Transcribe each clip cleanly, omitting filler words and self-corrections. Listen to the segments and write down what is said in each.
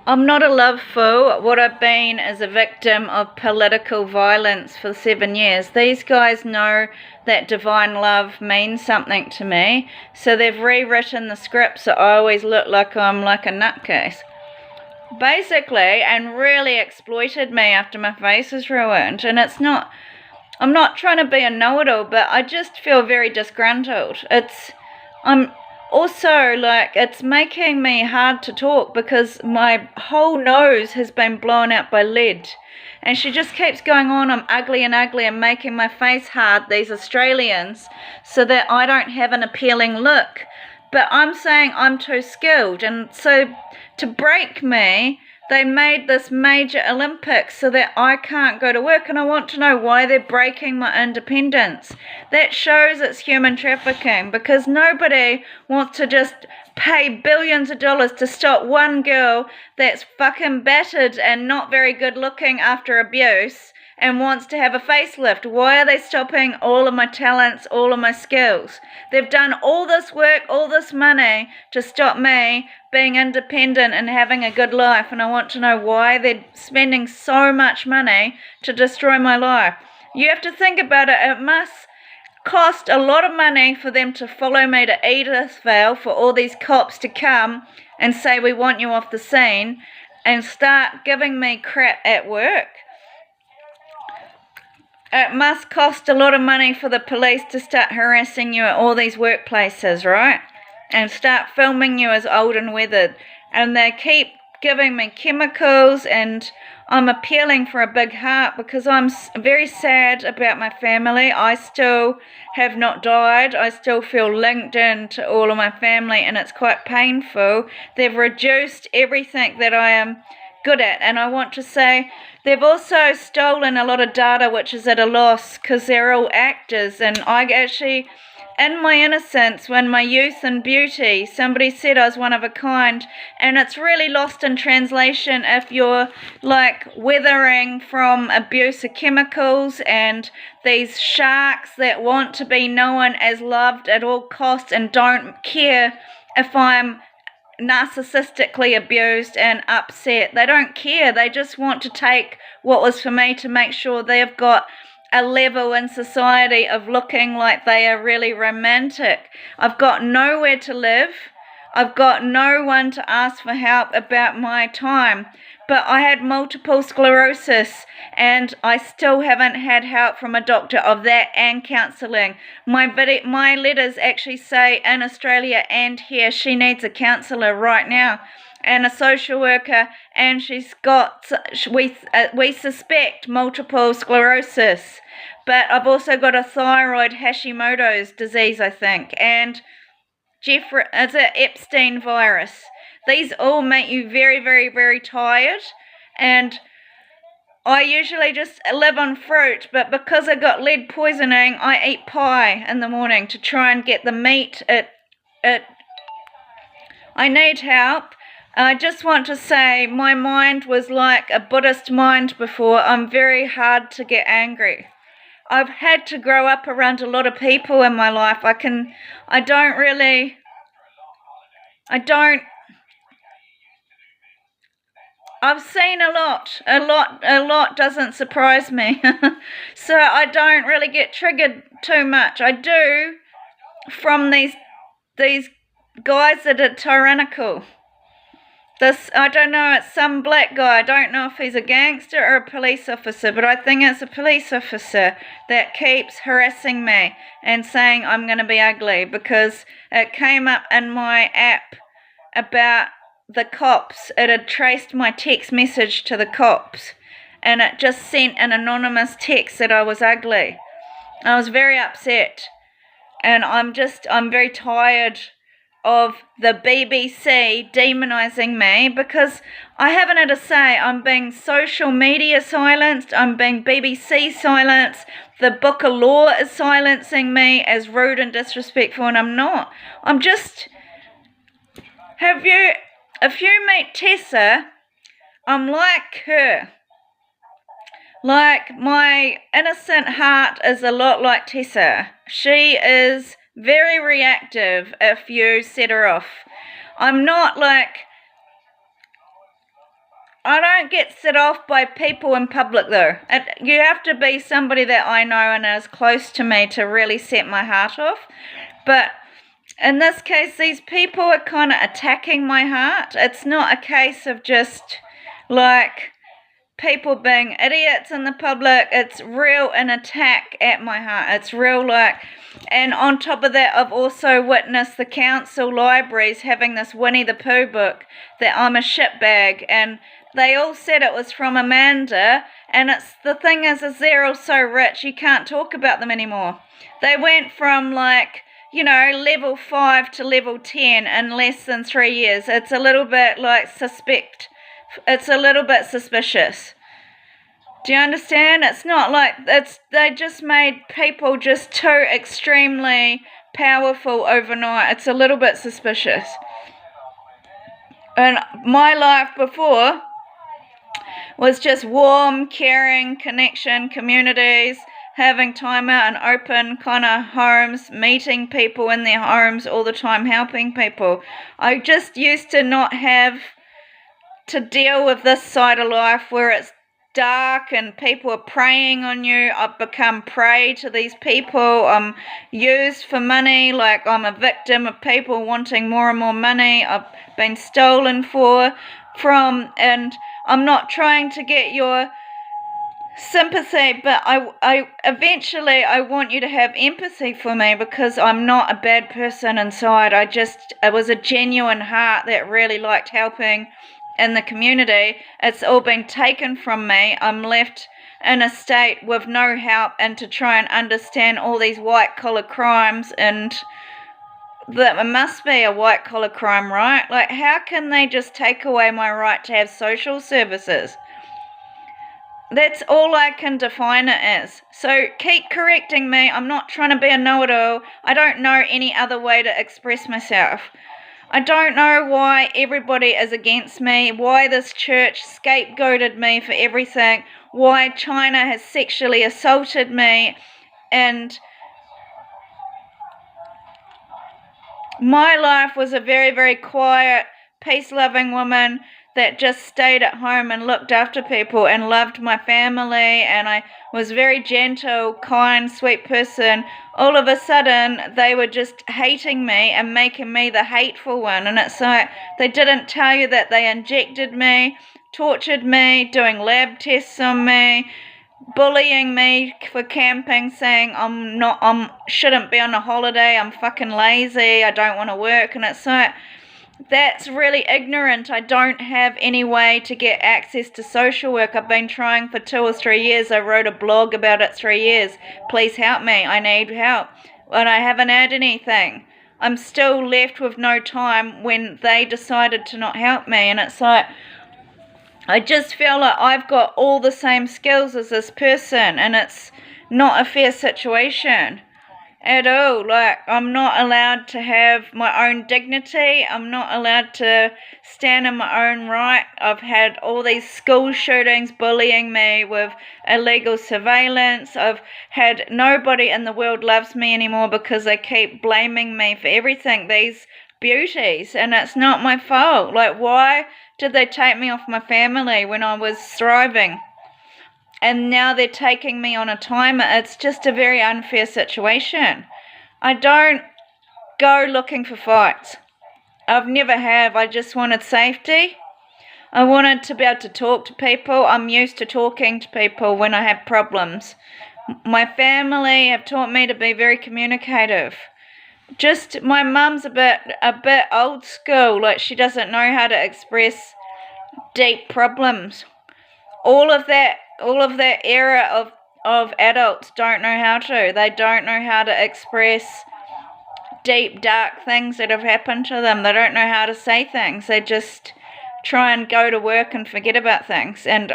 I'm not a love fool. What I've been is a victim of political violence for 7 years. These guys know that divine love means something to me, so they've rewritten the script so I always look like I'm like a nutcase. Basically, and really exploited me after my face is ruined. And I'm not trying to be a know-it-all, but I just feel very disgruntled. I'm also like, it's making me hard to talk because my whole nose has been blown out by lead. And she just keeps going on, I'm ugly and making my face hard, these Australians, so that I don't have an appealing look. But I'm saying I'm too skilled. And so to break me, they made this major Olympics so that I can't go to work, and I want to know why they're breaking my independence. That shows it's human trafficking, because nobody wants to just pay billions of dollars to stop one girl that's fucking battered and not very good looking after abuse and wants to have a facelift. Why are they stopping all of my talents, all of my skills? They've done all this work, all this money to stop me being independent and having a good life, and I want to know why they're spending so much money to destroy my life. You have to think about it. It must cost a lot of money for them to follow me to Edithvale, for all these cops to come and say we want you off the scene and start giving me crap at work. It must cost a lot of money for the police to start harassing you at all these workplaces, right? And start filming you as old and weathered. And they keep giving me chemicals, and I'm appealing for a big heart because I'm very sad about my family. I still have not died. I still feel linked in to all of my family, and it's quite painful. They've reduced everything that I am good at, and I want to say they've also stolen a lot of data which is at a loss because they're all actors. And I actually, in my innocence, when my youth and beauty, somebody said I was one of a kind, and it's really lost in translation if you're like weathering from abuse of chemicals and these sharks that want to be known as loved at all costs and don't care if I'm narcissistically abused and upset. They don't care. They just want to take what was for me to make sure they've got a level in society of looking like they are really romantic. I've got nowhere to live. I've got no one to ask for help about my time. But I had multiple sclerosis, and I still haven't had help from a doctor of that and counselling. My letters actually say in Australia and here she needs a counsellor right now and a social worker, and we suspect multiple sclerosis. But I've also got a thyroid Hashimoto's disease, I think, and it's an Epstein virus. These all make you very, very, very tired, and I usually just live on fruit, but because I got lead poisoning, I eat pie in the morning to try and get the meat. I need help. I just want to say my mind was like a Buddhist mind before. I'm very hard to get angry. I've had to grow up around a lot of people in my life. I've seen a lot doesn't surprise me. So I don't really get triggered too much. I do from these guys that are tyrannical. I don't know, it's some black guy. I don't know if he's a gangster or a police officer, but I think it's a police officer that keeps harassing me and saying I'm going to be ugly because it came up in my app about the cops. It had traced my text message to the cops, and it just sent an anonymous text that I was ugly. I was very upset, and I'm very tired of the BBC demonising me because I haven't had a say. I'm being social media silenced. I'm being BBC silenced. The Book of Law is silencing me as rude and disrespectful, and I'm not. If you meet Tessa, I'm like her. Like, my innocent heart is a lot like Tessa. She is very reactive if you set her off. I'm not like I don't get set off by people in public though. You have to be somebody that I know and is close to me to really set my heart off. But in this case, these people are kind of attacking my heart. It's not a case of just like people being idiots in the public. It's real an attack at my heart. It's real like, and on top of that, I've also witnessed the council libraries having this Winnie the Pooh book that I'm a shitbag, and they all said it was from Amanda, and it's the thing is they're all so rich you can't talk about them anymore. They went from like, you know, level 5 to level 10 in less than 3 years. It's a little bit like suspect. It's a little bit suspicious. Do you understand? It's not like they just made people just too extremely powerful overnight. It's a little bit suspicious. And my life before was just warm, caring, connection, communities, having time out and open kind of homes, meeting people in their homes all the time, helping people. I just used to not have to deal with this side of life where it's dark and people are preying on you. I've become prey to these people. I'm used for money, like I'm a victim of people wanting more and more money. I've been stolen from, and I'm not trying to get your sympathy, but I eventually I want you to have empathy for me, because I'm not a bad person inside. It was a genuine heart that really liked helping in the community. It's all been taken from me. I'm left in a state with no help, and to try and understand all these white collar crimes, and that it must be a white collar crime, right? Like, how can they just take away my right to have social services? That's all I can define it as. So keep correcting me. I'm not trying to be a know-it-all. I don't know any other way to express myself. I don't know why everybody is against me, why this church scapegoated me for everything, why China has sexually assaulted me, and my life was a very, very quiet, peace-loving woman that just stayed at home and looked after people and loved my family, and I was very gentle, kind, sweet person. All of a sudden, they were just hating me and making me the hateful one. And it's like, they didn't tell you that they injected me, tortured me, doing lab tests on me, bullying me for camping, saying I shouldn't be on a holiday, I'm fucking lazy, I don't want to work. And it's like, that's really ignorant. I don't have any way to get access to social work. I've been trying for 2 or 3 years. I wrote a blog about it 3 years. Please help me. I need help. And I haven't had anything. I'm still left with no time when they decided to not help me. And it's like, I just feel like I've got all the same skills as this person, and it's not a fair situation at all. Like, I'm not allowed to have my own dignity. I'm not allowed to stand in my own right. I've had all these school shootings bullying me with illegal surveillance. I've had nobody in the world loves me anymore because they keep blaming me for everything, these beauties, and it's not my fault. Like, why did they take me off my family when I was thriving? And now they're taking me on a timer. It's just a very unfair situation. I don't go looking for fights. I've never have. I just wanted safety. I wanted to be able to talk to people. I'm used to talking to people when I have problems. My family have taught me to be very communicative. Just, my mum's a bit old school. Like, she doesn't know how to express deep problems. All of that era of adults don't know how to. They don't know how to express deep, dark things that have happened to them. They don't know how to say things. They just try and go to work and forget about things. And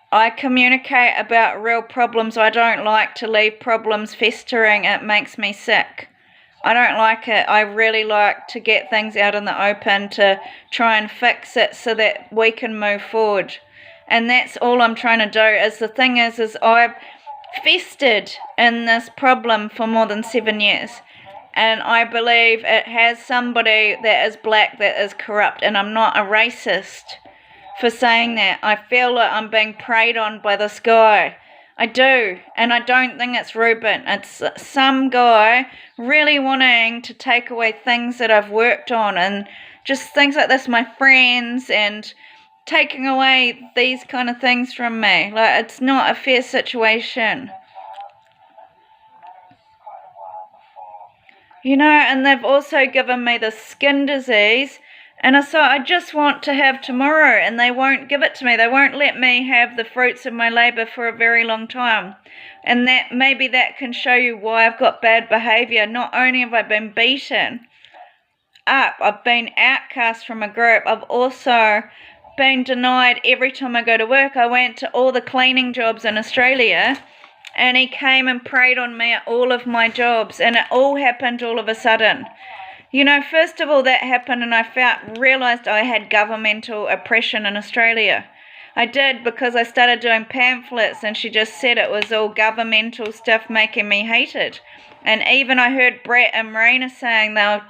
I communicate about real problems. I don't like to leave problems festering. It makes me sick. I don't like it. I really like to get things out in the open, to try and fix it so that we can move forward. And that's all I'm trying to do. The thing is I've festered in this problem for more than 7 years. and I believe it has somebody that is black that is corrupt, and I'm not a racist for saying that. I feel like I'm being preyed on by this guy. I do, and I don't think it's Ruben. It's some guy really wanting to take away things that I've worked on, and just things like this, my friends, and taking away these kind of things from me. Like, it's not a fair situation. You know, and they've also given me the skin disease, and so I just want to have tomorrow, and they won't give it to me. They won't let me have the fruits of my labour for a very long time. And that maybe that can show you why I've got bad behaviour. Not only have I been beaten up, I've been outcast from a group, I've also been denied every time I go to work. I went to all the cleaning jobs in Australia, and he came and preyed on me at all of my jobs, and it all happened all of a sudden. You know, first of all, that happened, and I realised I had governmental oppression in Australia. I did, because I started doing pamphlets, and she just said it was all governmental stuff making me hated. And even I heard Brett and Marina saying they were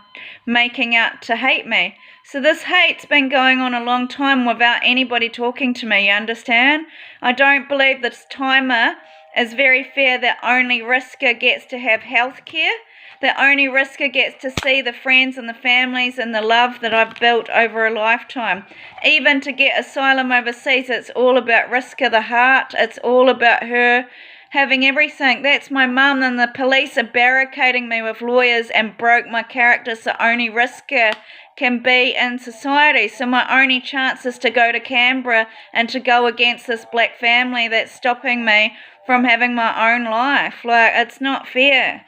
making out to hate me. So this hate's been going on a long time without anybody talking to me, you understand? I don't believe this timer is very fair that only Risker gets to have health care, that only Risker gets to see the friends and the families and the love that I've built over a lifetime. Even to get asylum overseas, it's all about Risker, the heart. It's all about her having everything. That's my mum, and the police are barricading me with lawyers and broke my character, so only Risker can be in society. So my only chance is to go to Canberra and to go against this black family that's stopping me from having my own life. Like, it's not fair.